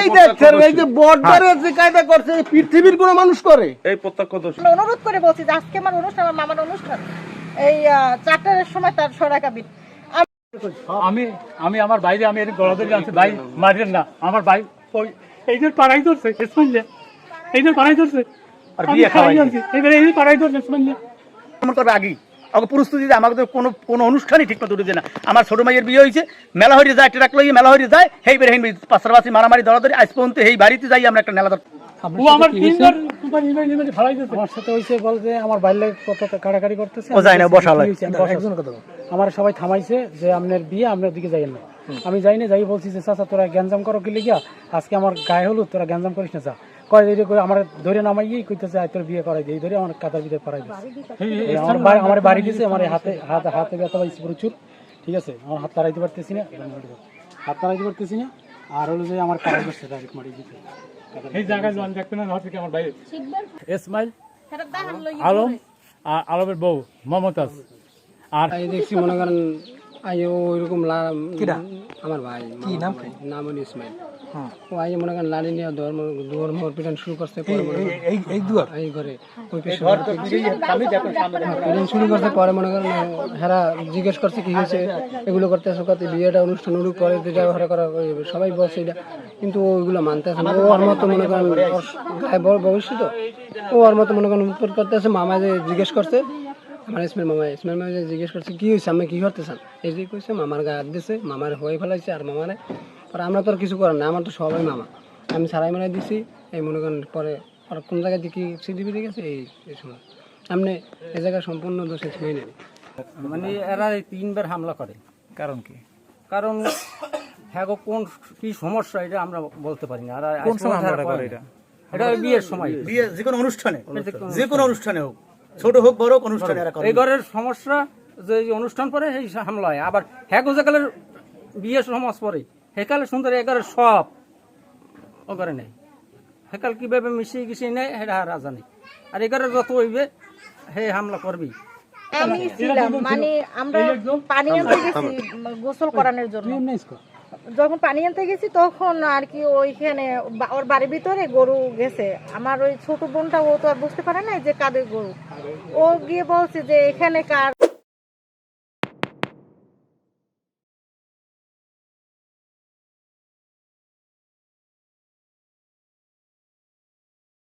এই দেখছেন এই যে বর্ডারে যে কায়দা করছে পৃথিবীর কোনো মানুষ করে এই প্রত্যক্ষদর্শী অনুরোধ করে বলছি যে আজকে আমার অনুষ্ঠান, আমার মামার অনুষ্ঠান, এই 4টার সময় তার সরাকাবিন আমি আমার বাইরে আমি এর গলা ধরে আনছি, ভাই মারেন না, আমার ভাই ওই এইদের পাড়াই ধরছে ইসমাইলে, এইদের পাড়াই ধরছে আর বিয়ে খাওয়াই এইবার এই পাড়াই ধরছে ইসমাইলে কেমন করবে আগেই আগে প্রস্তুতি দেয়। আমাকে তো কোনো অনুষ্ঠানই ঠিক মতো উঠে না। আমার ছোট মাইয়ের বিয়ে হয়েছে, মেলা হয়ে যায়, ট্রাক লইয়ে মেলা হয়ে যায়, হেই বের হেই পাশাপাশি মারামারি ধরাধরি আজ পর্যন্ত এই বাড়িতে যাই আমরা একটা মেলা ও আমার তিনবার তোমার ইমেল ভাড়াই দিয়েছে। আমার সাথে হইছে বলতে আমার বাইরে কত কাড়াকাড়ি করতেছে, ও যায় না বসা লাগে। আমার সবাই থামাইছে যে আপনার বিয়ে আপনার দিকে যাইয়েন না। আমি যাই না, যাই বলছি যে চাচা তোরা গ্যাঞ্জাম করো কি লিগিয়া, আজকে আমার গায়ে হলুদ, তোরা গ্যাঞ্জাম করিস না। চা কয় এই করে আমার ধরে নামাইয়েই কইতেছে তোর বিয়ে করাই দিই, ধরে আমার কাতার ভিতরে পড়াই দিচ্ছে। আমার বাড়ি দিয়েছে, আমার হাতে ব্যথা পাইছি প্রচুর, ঠিক আছে, আমার হাত তাড়াইতে পারতেছি না, আর হলো যে আমার কাজ করছে ডাইরেক্ট মারি দিতে এই জায়গায় জন দেখতে না ঘর থেকে আমার বাইরে ইসমাইল আলম আর আলমের বউ মমতাজ। আর এই দেখছি মনে করেন আইও ওইরকম আমার ভাই কি নাম হলো ইসমাইল। ও আই মনে করেন লাড়ি নিয়ে ধর্ম পিটান শুরু করছে, এই ঘরে ওই পিটান শুরু করছে। পরে মনে করেন হেরা জিজ্ঞেস করছে কি হয়েছে, এগুলো করতে আসো কত বিয়েটা অনুষ্ঠান উড়ুক করে যেটা হেরা করা সবাই বলছে এটা, কিন্তু ওইগুলো মানতে আসে না। ও ওর মতো মনে করেন গায়ে বড় ভবিষ্যৎ, ও ওর মতো মনে করেন উৎপট করতে আসে। মামা যে জিজ্ঞেস করছে আমার ইসমাইল মামা জিজ্ঞেস করছে কি হয়েছে, আমি কি করতে চান, এই যে কইছে মামার গায়ে হাত দিছে, মামার হয়ে ফেলাইছে আর মামারে। পরে আমরা তো আর কিছু করার না, আমার তো সবাই মামা, আমি সারাই মারাই দিছি। এই মনে করেন পরে আর কোন জায়গায় দেখি সিডিপিডি গেছে এই সময় আপনি এই জায়গায় সম্পূর্ণ দোষে ছুঁয়ে নেন। মানে এরা 3বার হামলা করে, কারণ কি? কারণ হ্যাঁ কোন কি সমস্যা এটা আমরা বলতে পারি না। আর কোন সময় হামলাটা করে এটা? এটা বিয়ের সময়, বিয়ে যে কোনো অনুষ্ঠানে হোক, ছোট হোক বড় হোক, অনুষ্ঠানে এরা করে। এই ঘরের সমস্যা যে অনুষ্ঠান পরে এই হামলা হয়। আবার হ্যাঁ গোজাকালের বিয়ের সমাজ পরে হেকালে সুন্দর এগারের সব ও করে নেই, হেকাল কিভাবে মিশিয়ে গিয়ে নেয় এটা রাজা নেই। আর এগারের যত হইবে হে হামলা করবি। আমি ছিলাম মানে আমরা পানি আনতে গেছি গোসল করানোর জন্য, যখন পানি আনতে গেছি তখন আর কি ওইখানে ওর বাড়ির ভিতরে গরু গেছে। আমার ওই ছোট বোনটা ও তো আর বুঝতে পারে না যে কাদের গরু, ও গিয়ে বলছে যে এখানে কার